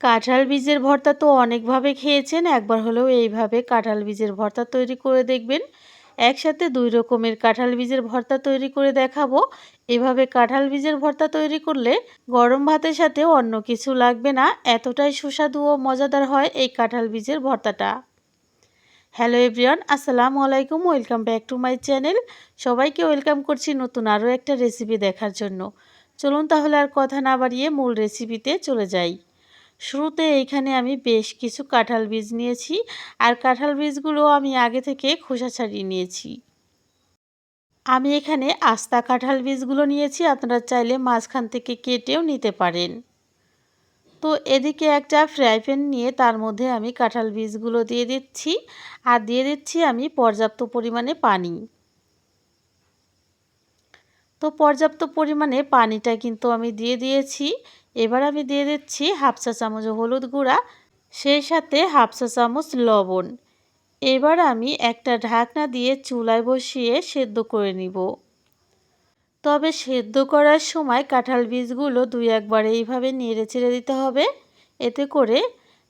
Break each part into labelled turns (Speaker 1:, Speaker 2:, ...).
Speaker 1: কাঁঠাল বীজের ভর্তা তো অনেকভাবে খেয়েছেন, একবার হলেও এইভাবে কাঁঠাল বীজের ভর্তা তৈরি করে দেখবেন। একসাথে ২ রকমের কাঁঠাল বীজের ভর্তা তৈরি করে দেখাবো। এভাবে কাঁঠাল বীজের ভর্তা তৈরি করলে গরম ভাতের সাথে অন্য কিছু লাগবে না, এতটাই সুস্বাদু ও মজাদার হয় এই কাঁঠাল বীজের ভর্তাটা। হ্যালো এভরিওয়ান, আসসালামু আলাইকুম, welcome back to my channel. সবাইকে ওয়েলকাম করছি নতুন আরও একটা রেসিপি দেখার জন্য। চলুন তাহলে আর কথা না বাড়িয়ে মূল রেসিপিতে চলে যাই। শুরুতে এইখানে আমি বেশ কিছু কাঁঠাল বীজ নিয়েছি, আর কাঁঠাল বীজগুলো আমি আগে থেকে খোসা ছাড়িয়ে নিয়েছি। আমি এখানে আস্তা কাঁঠাল বীজগুলো নিয়েছি, আপনারা চাইলে মাঝখান থেকে কেটেও নিতে পারেন। তো এদিকে একটা ফ্রাই প্যান নিয়ে তার মধ্যে আমি কাঁঠাল বীজগুলো দিয়ে দিচ্ছি, আর দিয়ে দিচ্ছি আমি পর্যাপ্ত পরিমাণে পানি। তো পর্যাপ্ত পরিমাণে পানিটা কিন্তু আমি দিয়ে দিয়েছি। এবার আমি দিয়ে দিচ্ছি হাফ চা চামচ হলুদ গুঁড়া, সেই সাথে হাফ চা চামচ লবণ। এবার আমি একটা ঢাকনা দিয়ে চুলায় বসিয়ে সেদ্ধ করে নিব। তবে সেদ্ধ করার সময় কাঁঠাল বীজগুলো ২-১ বার এইভাবে নেড়ে চেড়ে দিতে হবে, এতে করে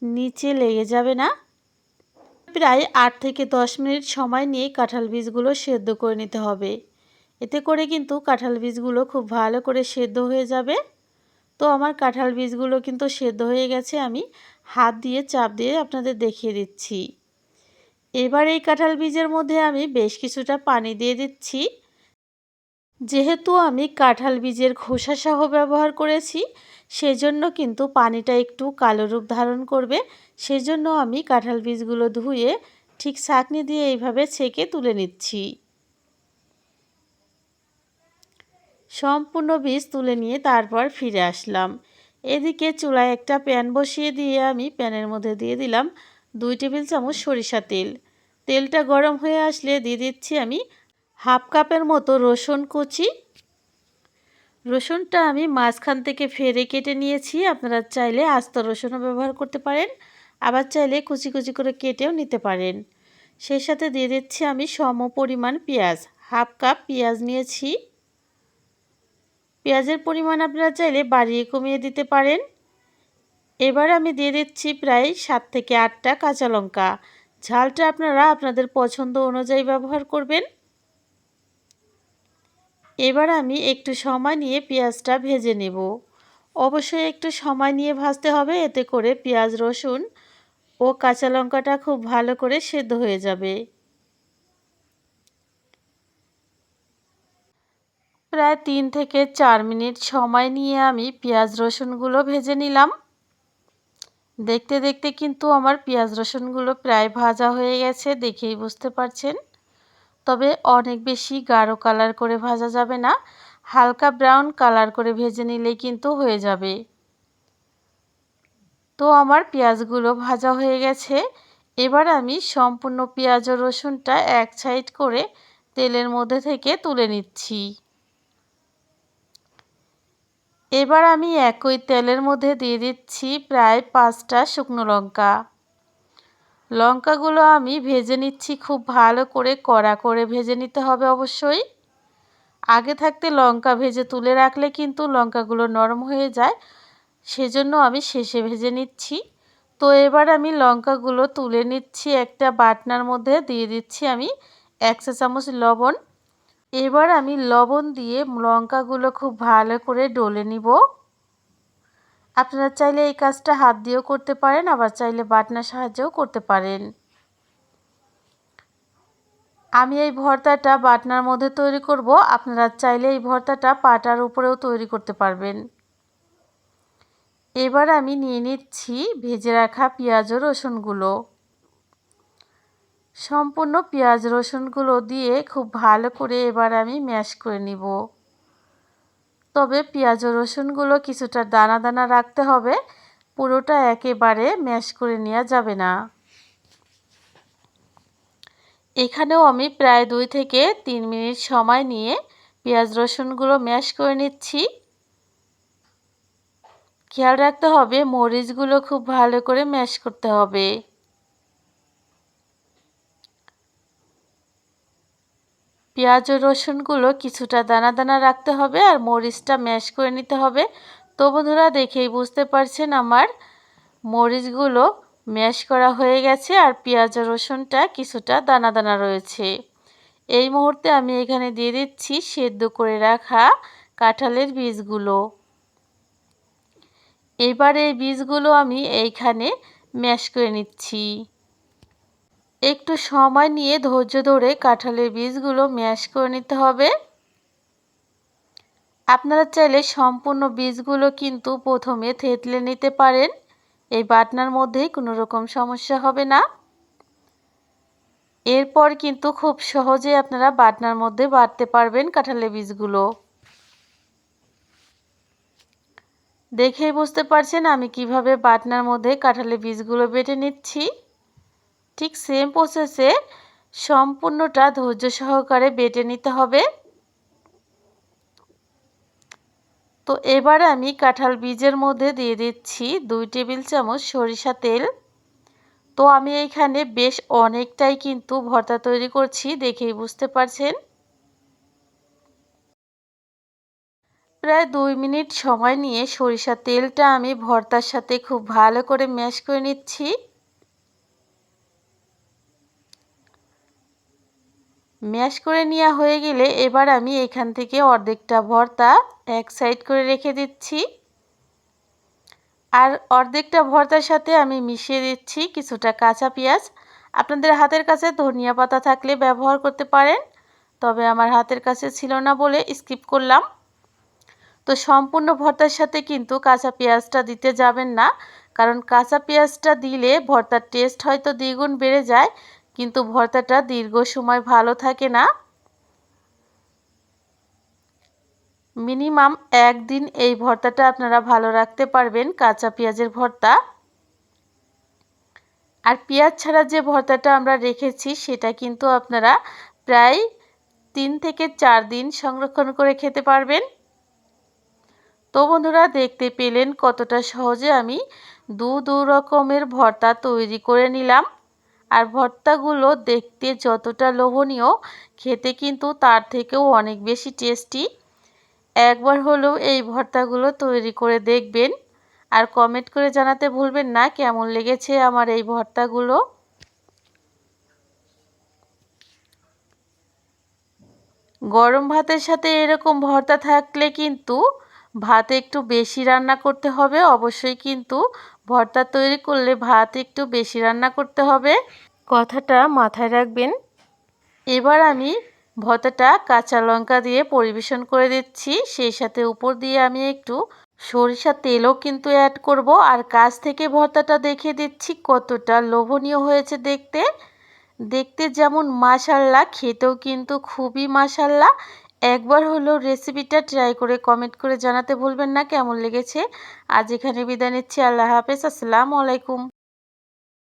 Speaker 1: নিচে লেগে যাবে না। প্রায় ৮ থেকে ১০ মিনিট সময় নিয়ে কাঁঠাল বীজগুলো সেদ্ধ করে নিতে হবে। এতে করে কিন্তু কাঁঠাল বীজগুলো খুব ভালো করে সেদ্ধ হয়ে যাবে। তো আমার কাঁঠাল বীজগুলো কিন্তু সেদ্ধ হয়ে গেছে, আমি হাত দিয়ে চাপ দিয়ে আপনাদের দেখিয়ে দিচ্ছি। এবার এই কাঁঠাল বীজের মধ্যে আমি বেশ কিছুটা পানি দিয়ে দিচ্ছি। যেহেতু আমি কাঁঠাল বীজের খোসা সহ ব্যবহার করেছি, সেজন্য কিন্তু পানিটা একটু কালো রূপ ধারণ করবে। সেজন্য আমি কাঁঠাল বীজগুলো ধুয়ে ঠিক ছাঁকনি দিয়ে এইভাবে ছেঁকে তুলে নিচ্ছি। সম্পূর্ণ বীজ তুলে নিয়ে তারপর ফিরে আসলাম। এদিকে চুলায় একটা প্যান বসিয়ে দিয়ে আমি প্যানের মধ্যে দিয়ে দিলাম ২ টেবিল চামচ সরিষা তেল। তেলটা গরম হয়ে আসলে দিয়ে দিচ্ছি আমি হাফ কাপের মতো রসুন কুচি। রসুনটা আমি মাঝখান থেকে ফেরে কেটে নিয়েছি, আপনারা চাইলে আস্ত রসুনও ব্যবহার করতে পারেন, আবার চাইলে কুচি কুচি করে কেটেও নিতে পারেন। সেই সাথে দিয়ে দিচ্ছি আমি সম পরিমাণ পেঁয়াজ, হাফ কাপ পেঁয়াজ নিয়েছি। পেঁয়াজের পরিমাণ আপনারা চাইলে বাড়িয়ে কমিয়ে দিতে পারেন। এবার আমি দিয়ে দিচ্ছি প্রায় ৭ থেকে ৮টা কাঁচা লঙ্কা। ঝালটা আপনারা আপনাদের পছন্দ অনুযায়ী ব্যবহার করবেন। এবার আমি একটু সময় নিয়ে পেঁয়াজটা ভেজে নেব। অবশ্যই একটু সময় নিয়ে ভাজতে হবে, এতে করে পেঁয়াজ, রসুন ও কাঁচা লঙ্কাটা খুব ভালো করে সেদ্ধ হয়ে যাবে। প্রায় ৩ থেকে ৪ মিনিট সময় নিয়ে আমি পেঁয়াজ রসুনগুলো ভেজে নিলাম। দেখতে দেখতে কিন্তু আমার পেঁয়াজ রসুনগুলো প্রায় ভাজা হয়ে গেছে, দেখেই বুঝতে পারছেন। তবে অনেক বেশি গাঢ় কালার করে ভাজা যাবে না, হালকা ব্রাউন কালার করে ভেজে নিলেই কিন্তু হয়ে যাবে। তো আমার পেঁয়াজগুলো ভাজা হয়ে গেছে। এবার আমি সম্পূর্ণ পেঁয়াজ ও রসুনটা এক সাইড করে তেলের মধ্যে থেকে তুলে নিচ্ছি। এবার আমি একই তেলের মধ্যে দিয়ে দিচ্ছি প্রায় 5টা শুকনো লঙ্কা। লঙ্কাগুলো আমি ভেজে নিচ্ছি, খুব ভালো করে কড়া করে ভেজে নিতে হবে অবশ্যই। আগে থাকতে লঙ্কা ভেজে তুলে রাখলে কিন্তু লঙ্কাগুলো নরম হয়ে যায়, সেজন্য আমি শেষে ভেজে নিচ্ছি। তো এবার আমি লঙ্কাগুলো তুলে নিচ্ছি, একটা বাটনার মধ্যে দিয়ে দিচ্ছি আমি ১ চা চামচ লবণ। এবার আমি লবণ দিয়ে লঙ্কাগুলো খুব ভালো করে ডলে নিব। আপনারা চাইলে এই কাজটা হাত দিয়েও করতে পারেন, আবার চাইলে বাটনার সাহায্যেও করতে পারেন। আমি এই ভর্তাটা বাটনার মধ্যে তৈরি করব, আপনারা চাইলে এই ভর্তাটা পাটার উপরেও তৈরি করতে পারবেন। এবার আমি নিয়ে নিচ্ছি ভেজে রাখা পেঁয়াজ ও রসুনগুলো। সম্পূর্ণ পেঁয়াজ রসুনগুলো দিয়ে খুব ভালো করে এবার আমি ম্যাশ করে নিব। তবে পেঁয়াজ ও রসুনগুলো কিছুটা দানা দানা রাখতে হবে, পুরোটা একেবারে ম্যাশ করে নেওয়া যাবে না। এখানেও আমি প্রায় ২ থেকে ৩ মিনিট সময় নিয়ে পেঁয়াজ রসুনগুলো ম্যাশ করে নিচ্ছি। খেয়াল রাখতে হবে মরিচগুলো খুব ভালো করে ম্যাশ করতে হবে। পেঁয়াজ ও রসুনগুলো কিছুটা দানা দানা রাখতে হবে, আর মরিচটা ম্যাশ করে নিতে হবে। তো বন্ধুরা, দেখেই বুঝতে পারছেন আমার মরিচগুলো ম্যাশ করা হয়ে গেছে আর পেঁয়াজ আর রসুনটা কিছুটা দানা দানা রয়েছে। এই মুহূর্তে আমি এখানে দিয়ে দিচ্ছি সেদ্ধ করে রাখা কাঁঠালের বীজগুলো। এবার এই বীজগুলো আমি এইখানে ম্যাশ করে নিচ্ছি। একটু সময় নিয়ে ধৈর্য ধরে কাঁঠালের বীজগুলো ম্যাশ করে নিতে হবে। আপনারা চাইলে সম্পূর্ণ বীজগুলো কিন্তু প্রথমে থেতলে নিতে পারেন। এই বাটনার মধ্যেই কোনো রকম সমস্যা হবে না। এরপর কিন্তু খুব সহজে আপনারা বাটনার মধ্যে বাটতে পারবেন কাঁঠালের বীজগুলো। দেখেই বুঝতে পারছেন আমি কিভাবে বাটনার মধ্যে কাঁঠালের বীজগুলো বেটে নিচ্ছি। ঠিক সেম প্রসেসে সম্পূর্ণটা ধৈর্য সহকারে বেটে নিতে হবে। তো এবার আমি কাঁঠাল বীজের মধ্যে দিয়ে দিচ্ছি 2 টেবিল চামচ সরিষা তেল। তো আমি এইখানে বেশ অনেকটাই কিন্তু ভর্তা তৈরি করছি, দেখেই বুঝতে পারছেন। প্রায় 2 মিনিট সময় নিয়ে সরিষা তেলটা আমি ভর্তার সাথে খুব ভালো করে ম্যাশ করে নিচ্ছি। ম্যাশ করে নেওয়া হয়ে গেলে এবার আমি এখান থেকে অর্ধেকটা ভর্তা এক সাইড করে রেখে দিচ্ছি। আর অর্ধেকটা ভর্তার সাথে আমি মিশিয়ে দিচ্ছি কিছুটা কাঁচা পেঁয়াজ। আপনাদের হাতের কাছে ধনিয়া পাতা থাকলে ব্যবহার করতে পারেন, তবে আমার হাতের কাছে ছিল না বলে স্কিপ করলাম। তো সম্পূর্ণ ভর্তার সাথে কিন্তু কাঁচা পেঁয়াজটা দিতে যাবেন না, কারণ কাঁচা পেঁয়াজটা দিলে ভর্তার টেস্ট হয়তো দ্বিগুণ বেড়ে যায়, কিন্তু ভর্তাটা দীর্ঘ সময় ভালো থাকে না। মিনিমাম 1 দিন এই ভর্তাটা আপনারা ভালো রাখতে পারবেন, কাঁচা পেঁয়াজের ভর্তা। আর পেঁয়াজ ছাড়া যে ভর্তাটা আমরা রেখেছি সেটা কিন্তু আপনারা প্রায় 3 থেকে 4 দিন সংরক্ষণ করে খেতে পারবেন। তো বন্ধুরা, দেখতে পেলেন কতটা সহজে আমি দু রকমের ভর্তা তৈরি করে নিলাম। আর ভর্তাগুলো দেখতে যতটা লোভনীয়, খেতে কিন্তু তার থেকেও অনেক বেশি টেস্টি। একবার হলেও এই ভর্তাগুলো তৈরি করে দেখবেন আর কমেন্ট করে জানাতে ভুলবেন না কেমন লেগেছে আমার এই ভর্তাগুলো। গরম ভাতের সাথে এরকম ভর্তা থাকলে কিন্তু ভাত একটু বেশি রান্না করতে হবে। অবশ্যই কিন্তু ভর্তা তৈরি করলে ভাত একটু বেশি রান্না করতে হবে, কথাটা মাথায় রাখবেন। এবার আমি ভর্তাটা কাঁচা লঙ্কা দিয়ে পরিবেশন করে দিচ্ছি, সেই সাথে উপর দিয়ে আমি একটু সরিষার তেলও কিন্তু অ্যাড করব। আর কাছ থেকে ভর্তাটা দেখিয়ে দিচ্ছি কতটা লোভনীয় হয়েছে দেখতে। দেখতে যেমন মাশাআল্লাহ, খেতেও কিন্তু খুবই মাশাআল্লাহ। একবার হলেও রেসিপিটা ট্রাই করে কমেন্ট করে জানাতে ভুলবেন না কেমন লেগেছে। আজ এখানে বিদায় নিচ্ছি। আল্লাহ হাফেজ। আসসালামু আলাইকুম।